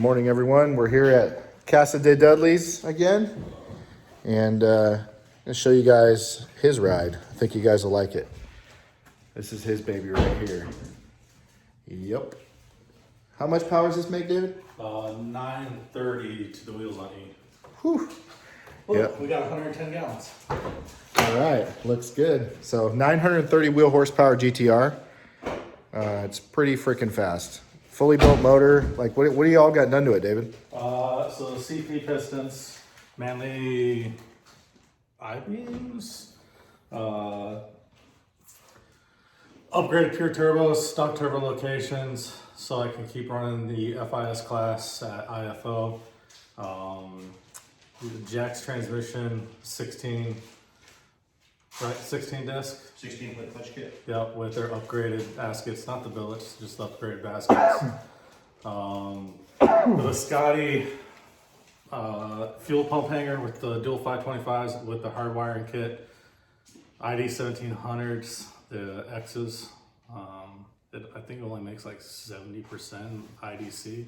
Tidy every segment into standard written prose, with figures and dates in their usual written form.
morning, everyone. We're here at Casa de Dudley's again, and I'm gonna show you guys his ride. I think you guys will like it. This is his baby right here. Yep. How much power does this make, David? 930 to the wheels on E. Whew. Look, Yep. we got 110 gallons. All right, looks good. So 930 wheel horsepower GTR. It's pretty freaking fast. Fully built motor. Like, what do y'all got done to it, David? So CP pistons, manly I-beams, upgraded pure turbos, stock turbo locations, so I can keep running the FIS class at IFO. The Jack's transmission, 16 disc. 16 foot clutch kit. Yep, with their upgraded baskets, not the billets, just the upgraded baskets. The Scotty fuel pump hanger with the dual 525s with the hard wiring kit. ID 1700s, the X's. I think it only makes like 70% IDC.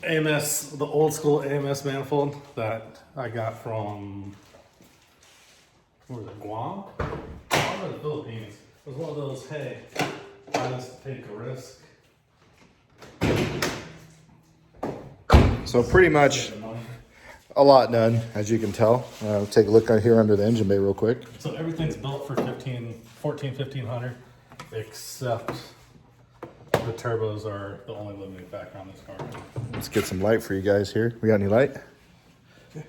AMS, the old school AMS manifold that I got from, where was it, Guam? Guam or the Philippines? It was one of those, hey, I just take a risk. So pretty much a lot done, as you can tell. Take a look out here under the engine bay real quick. So everything's built for 1500, except the turbos are the only limiting factor on this car. Let's get some light for you guys here. We got any light? Okay.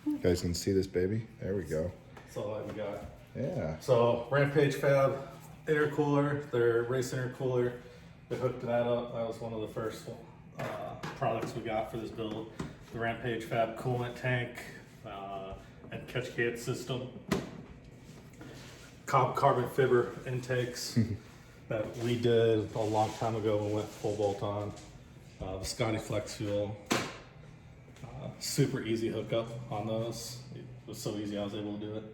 You guys can see this baby. There we go. That's all that we got. Yeah. So Rampage Fab intercooler, their race intercooler, they hooked that up. That was one of the first products we got for this build. The Rampage Fab coolant tank and catch kit system. Carbon fiber intakes that we did a long time ago when we went full bolt on. The Scotty Flex Fuel. Super easy hookup on those. It was so easy I was able to do it.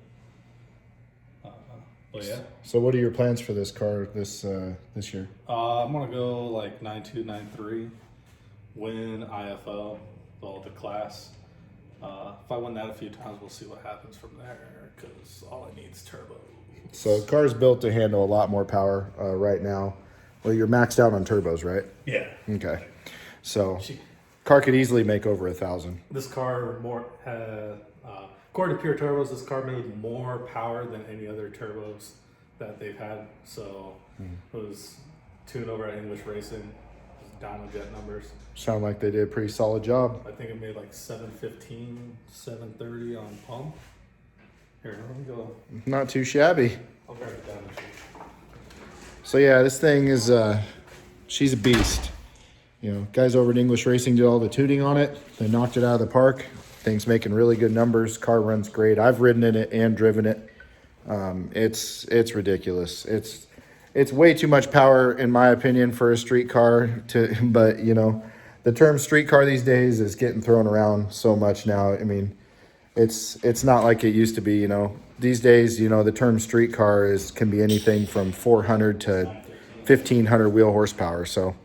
But yeah. So what are your plans for this car this year? I'm gonna go like 9.2, 9.3, win IFO, the class. If I win that a few times, we'll see what happens from there, because all I need is turbo. So the car's built to handle a lot more power right now. Well, you're maxed out on turbos, right? Yeah. Okay. So car could easily make over 1,000. This car had, according to Pure Turbos, this car made more power than any other turbos that they've had. So it was tuned over at English Racing, dyno jet numbers. Sound like they did a pretty solid job. I think it made like 715, 730 on pump. Here, let me go. Not too shabby. I'll grab it down. So yeah, this thing is, she's a beast. You know, guys over at English Racing did all the tuning on it. They knocked it out of the park. Thing's making really good numbers. Car runs great. I've ridden in it and driven it. It's ridiculous. It's way too much power, in my opinion, for a street car. But you know, the term street car these days is getting thrown around so much now. I mean, it's not like it used to be. You know, these days, you know, the term street car can be anything from 400 to 1,500 wheel horsepower. So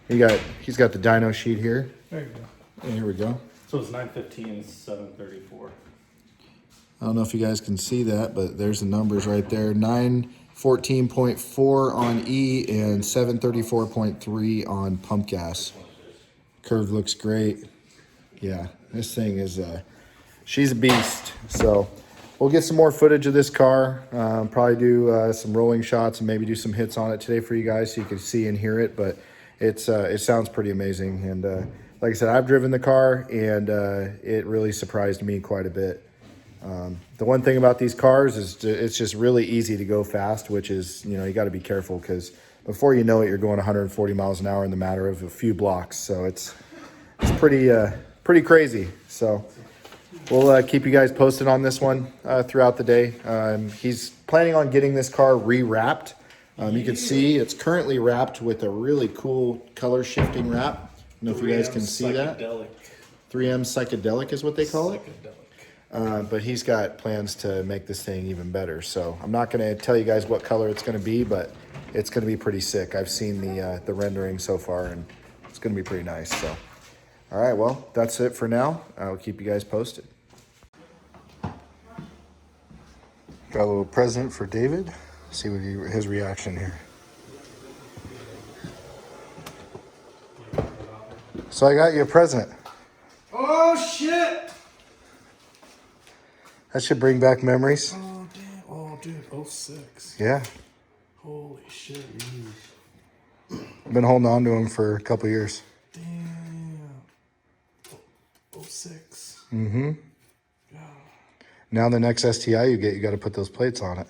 he's got the dyno sheet here. There you go. And here we go. So it's 915, 734. I don't know if you guys can see that, but there's the numbers right there. 914.4 on E and 734.3 on pump gas. Curve looks great. Yeah, this thing is, she's a beast. So we'll get some more footage of this car. Probably do some rolling shots and maybe do some hits on it today for you guys so you can see and hear it. But it sounds pretty amazing. And like I said, I've driven the car and it really surprised me quite a bit. The one thing about these cars is it's just really easy to go fast, which is, you know, you got to be careful because before you know it, you're going 140 miles an hour in the matter of a few blocks. So it's pretty crazy. So we'll keep you guys posted on this one throughout the day. He's planning on getting this car re-wrapped. You can see it's currently wrapped with a really cool color shifting wrap. I don't know if you guys can see that. 3M Psychedelic is what they call it. But he's got plans to make this thing even better. So I'm not going to tell you guys what color it's going to be, but it's going to be pretty sick. I've seen the rendering so far, and it's going to be pretty nice. So, all right, well, that's it for now. I'll keep you guys posted. Got a little present for David. See what his reaction here. So I got you a present. Oh shit! That should bring back memories. Oh damn! Oh dude, 06. Yeah. Holy shit! I've been holding on to him for a couple years. Damn. 06. Mm-hmm. Now the next STI you get, you got to put those plates on it.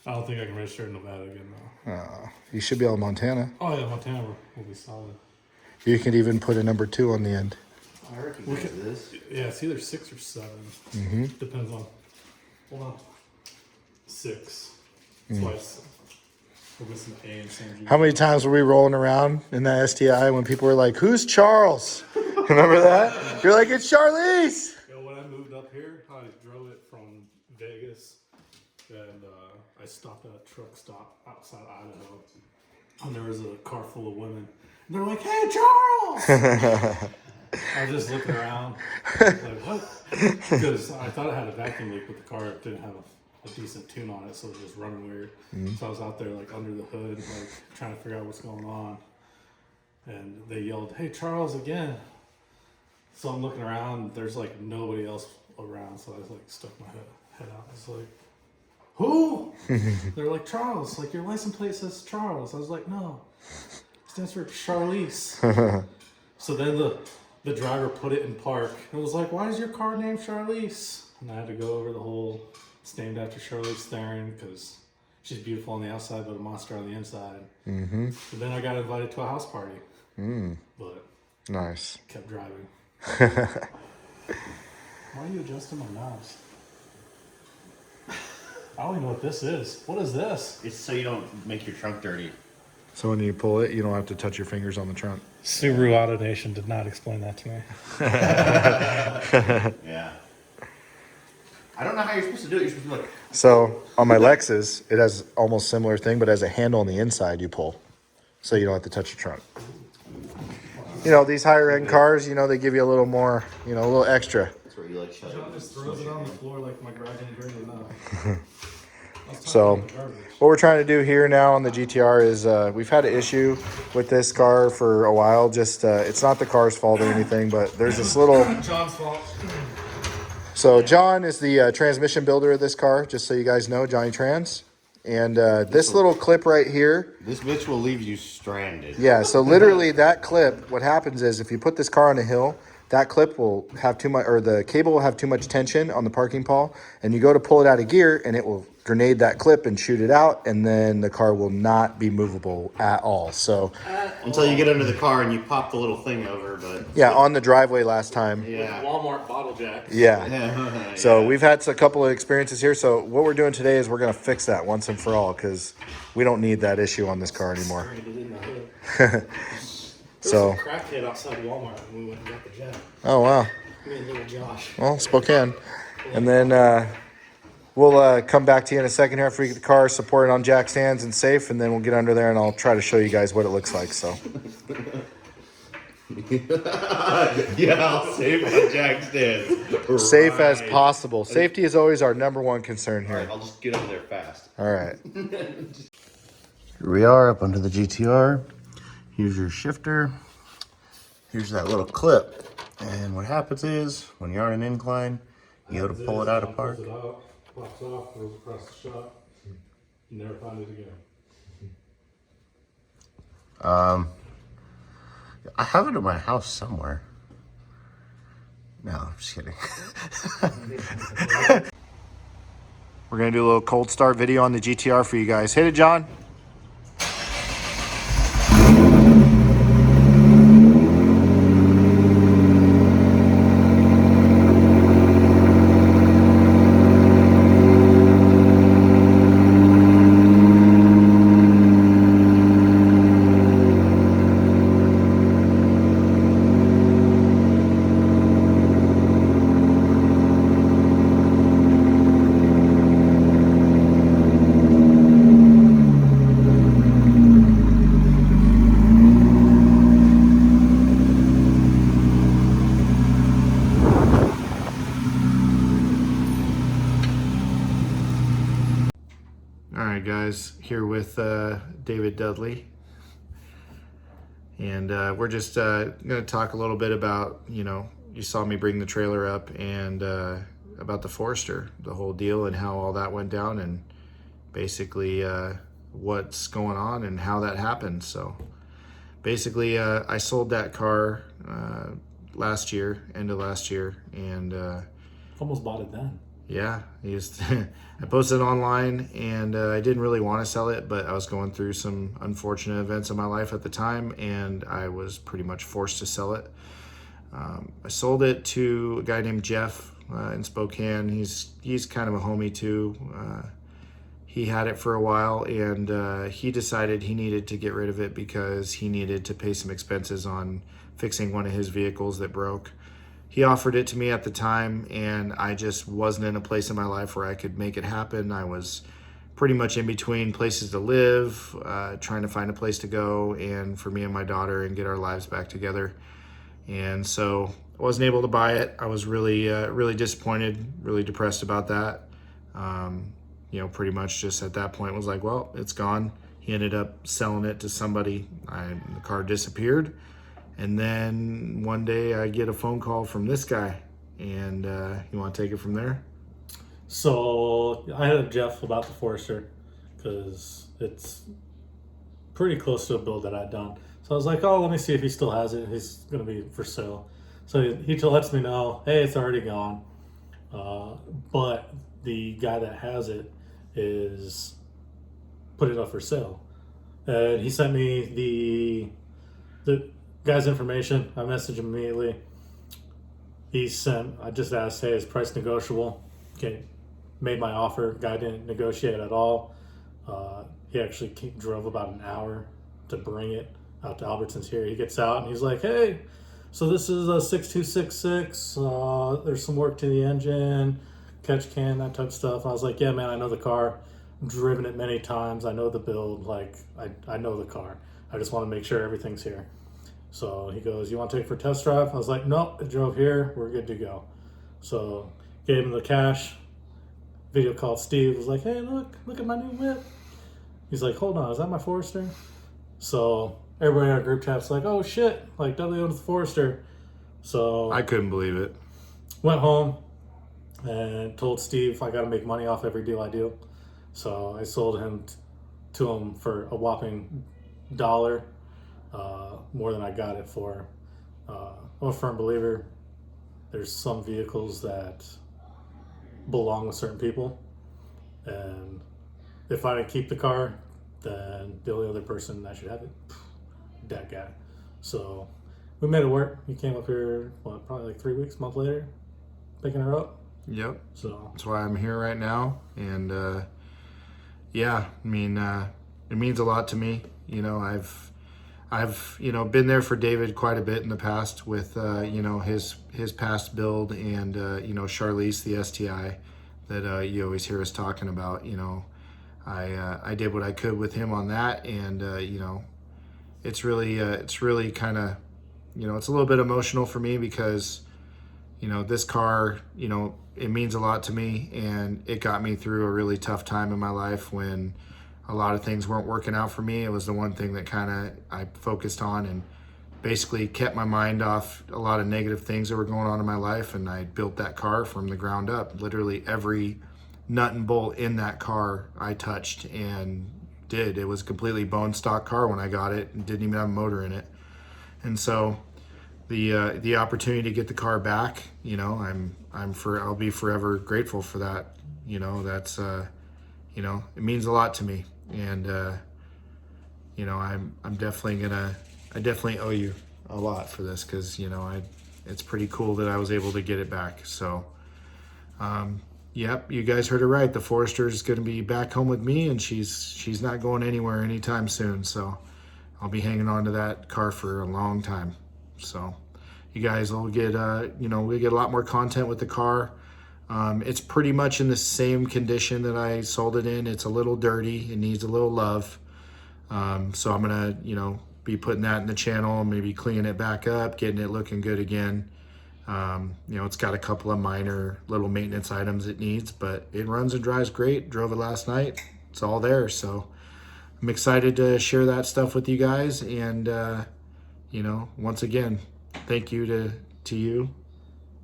I don't think I can register in Nevada again though. You should be able to Montana. Oh yeah, Montana will be solid. You could even put a number 2 on the end. I recognize this. Yeah, it's either 6 or 7. Mm-hmm. Depends on. Hold on. 6. Twice. We're missing the A and same G. How many times were we rolling around in that STI when people were like, "Who's Charles?" Remember that? You're like, "It's Charlize." Yo, when I moved up here, I drove it from Vegas, and I stopped at a truck stop outside Idaho, and there was a car full of women. And they're like, "Hey, Charles!" I was just looking around, like, what? Because I thought it had a vacuum leak, but the car didn't have a decent tune on it, so it was just running weird. So I was out there, like, under the hood, like, trying to figure out what's going on. And they yelled, "Hey, Charles," again. So I'm looking around, there's, like, nobody else around, so I was, like, stuck my head out. I was like, "Who?" They're like, "Charles, like, your license plate says Charles." I was like, "No, it stands for Charlize." So then the driver put it in park. It was like, "Why is your car named Charlize?" And I had to go over the whole, it's named after Charlize Theron because she's beautiful on the outside but a monster on the inside. Mm-hmm. So then I got invited to a house party. But Nice. kept driving. Why are you adjusting my knobs? I don't even know what this is. What is this? It's so you don't make your trunk dirty. So when you pull it, you don't have to touch your fingers on the trunk. Subaru Auto Nation did not explain that to me. Yeah. I don't know how you're supposed to do it. You're supposed to be like, So on my Lexus, it has almost similar thing, but has a handle on the inside you pull, so you don't have to touch your trunk. You know, these higher end cars, you know, they give you a little more, you know, a little extra. that's where you like shut John it. just throws it on the floor like my garage ain't great enough. So what we're trying to do here now on the GTR is we've had an issue with this car for a while. Just it's not the car's fault or anything, but there's this little. John's fault. So John is the transmission builder of this car, just so you guys know, Johnny Trans. And this little clip right here. This bitch will leave you stranded. Yeah, so literally that clip, what happens is if you put this car on a hill, that clip will have too much, or the cable will have too much tension on the parking pawl, and you go to pull it out of gear and it will grenade that clip and shoot it out, and then the car will not be movable at all. So Until you get under the car and you pop the little thing over, but yeah, on the driveway last time. yeah. Walmart bottle jack. Yeah. So we've had a couple of experiences here. So what we're doing today is we're going to fix that once and for all, because we don't need that issue on this car anymore. So, There was a crackhead outside Walmart when we went and got the jack. oh wow. Me and little Josh. Well, Spokane. And then we'll come back to you in a second here after we get the car supported on jack stands and safe, and then we'll get under there and I'll try to show you guys what it looks like. So Yeah, I'll save my jack stands. safe as possible. Safety is always our number one concern All right, here. I'll just get over there fast. All right. Here we are up under the GTR. Here's your shifter. Here's that little clip. And what happens is, when you're on an incline, you go to pull it out of park. Pulls it out, pops off, goes across the shop. You never find it again. I have it at my house somewhere. No, I'm just kidding. We're going to do a little cold start video on the GTR for you guys. Hit it, John. guys, here with David Dudley. And we're just going to talk a little bit about, you saw me bring the trailer up, and about the Forester, the whole deal and how all that went down, and basically what's going on and how that happened. So basically I sold that car last year, end of last year, and Almost bought it then. yeah, I posted online, and I didn't really want to sell it, but I was going through some unfortunate events in my life at the time, and I was pretty much forced to sell it. I sold it to a guy named Jeff in Spokane. He's kind of a homie too. He had it for a while, and he decided he needed to get rid of it because he needed to pay some expenses on fixing one of his vehicles that broke. He offered it to me at the time, and I just wasn't in a place in my life where I could make it happen. I was pretty much in between places to live, trying to find a place to go, and for me and my daughter, and get our lives back together. And so I wasn't able to buy it. I was really, really disappointed, really depressed about that. Pretty much just at that point was like, well, it's gone. He ended up selling it to somebody. The car disappeared. And then one day I get a phone call from this guy, and you want to take it from there? So I had Jeff about the Forester because it's pretty close to a build that I'd done. So I was like, oh, let me see if he still has it. He's going to be for sale. So he lets me know, hey, it's already gone. But the guy that has it is put it up for sale. And he sent me the guy's information. I messaged him immediately. I just asked, hey, is price negotiable? Okay, made my offer. Guy didn't negotiate at all. He actually drove about an hour to bring it out to Albertsons here. He gets out and he's like, hey, so this is a 6266. There's some work to the engine, catch can, that type of stuff. And I was like, yeah, man, I know the car. I've driven it many times. I know the build. Like, I know the car. I just want to make sure everything's here. So he goes, you want to take it for a test drive? I was like, nope, it drove here. We're good to go. So gave him the cash. Video called Steve. Was like, hey, look at my new whip. He's like, hold on, is that my Forester? So everybody in our group chat's like, oh shit, like Dudley owns the Forester. So I couldn't believe it. went home and told Steve I got to make money off every deal I do. So I sold him to him for a whopping $1, more than I got it for. I'm a firm believer. There's some vehicles that belong with certain people, and if I didn't keep the car, then the only other person that should have it, that guy. So we made it work. He came up here, probably like 3 weeks, month later, picking her up. Yep. So that's why I'm here right now. And it means a lot to me. I've been there for David quite a bit in the past with his past build, and Charlize, the STI that you always hear us talking about. I did what I could with him on that, and it's really kind of it's a little bit emotional for me because this car it means a lot to me, and it got me through a really tough time in my life when a lot of things weren't working out for me. It was the one thing that kind of I focused on and basically kept my mind off a lot of negative things that were going on in my life. And I built that car from the ground up. Literally every nut and bolt in that car I touched and did. It was a completely bone stock car when I got it and didn't even have a motor in it. And so the opportunity to get the car back, I'll be forever grateful for that. That's it means a lot to me. And I definitely owe you a lot for this, because it's pretty cool that I was able to get it back. So yep, you guys heard it right. The Forester is going to be back home with me, and she's not going anywhere anytime soon. So I'll be hanging on to that car for a long time. So you guys will get we get a lot more content with the car. It's pretty much in the same condition that I sold it in. It's a little dirty. It needs a little love. So I'm going to, be putting that in the channel, maybe cleaning it back up, getting it looking good again. It's got a couple of minor little maintenance items it needs, but it runs and drives great. Drove it last night. it's all there. So I'm excited to share that stuff with you guys. And, you know, once again, thank you to you.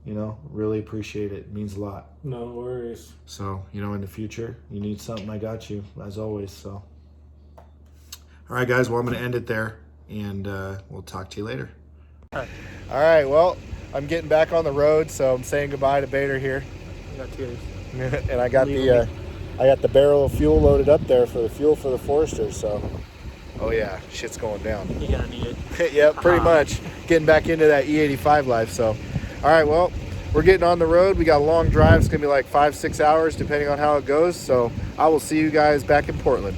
You know, really appreciate it. It means a lot. No worries. So, you know, in the future, you need something, I got you, as always. So, all right, guys, well, I'm going to end it there, and we'll talk to you later. All right, well, I'm getting back on the road, so I'm saying goodbye to Bader here. I got tears. And I got the barrel of fuel loaded up there for the fuel for the Forester. So, oh yeah, shit's going down. You're gonna need it. Yeah, pretty much getting back into that E85 life. So, all right, well, we're getting on the road. We got a long drive. It's gonna be like 5-6 hours depending on how it goes. So I will see you guys back in Portland.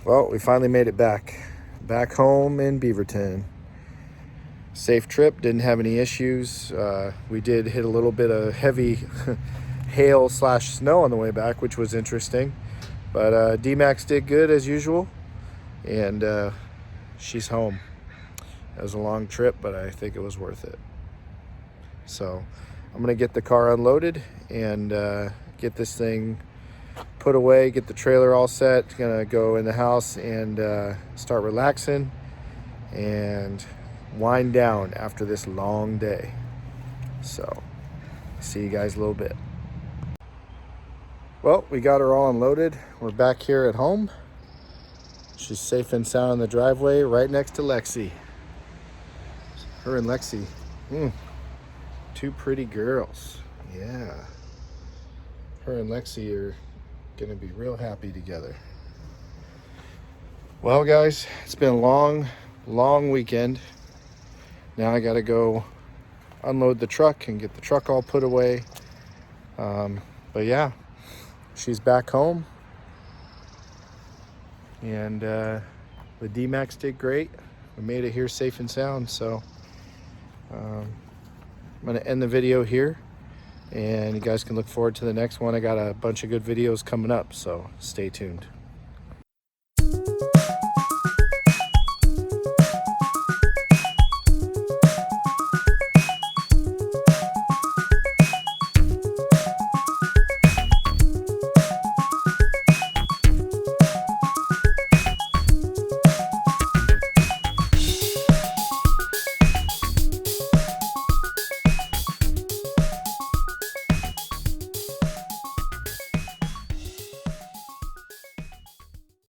Well, we finally made it back home in Beaverton. Safe trip, didn't have any issues. We did hit a little bit of heavy hail / snow on the way back, which was interesting. But D-Max did good as usual, and she's home. It was a long trip, but I think it was worth it. So I'm gonna get the car unloaded and get this thing put away, get the trailer all set. Gonna go in the house and start relaxing and wind down after this long day. So see you guys a little bit. Well, we got her all unloaded. We're back here at home. She's safe and sound in the driveway right next to Lexi. Her and Lexi, two pretty girls. Yeah, her and Lexi are gonna be real happy together. Well, guys, it's been a long weekend. Now I gotta go unload the truck and get the truck all put away. But yeah, she's back home, and the D-Max did great. We made it here safe and sound. So I'm gonna end the video here, and you guys can look forward to the next one. I got a bunch of good videos coming up, so stay tuned.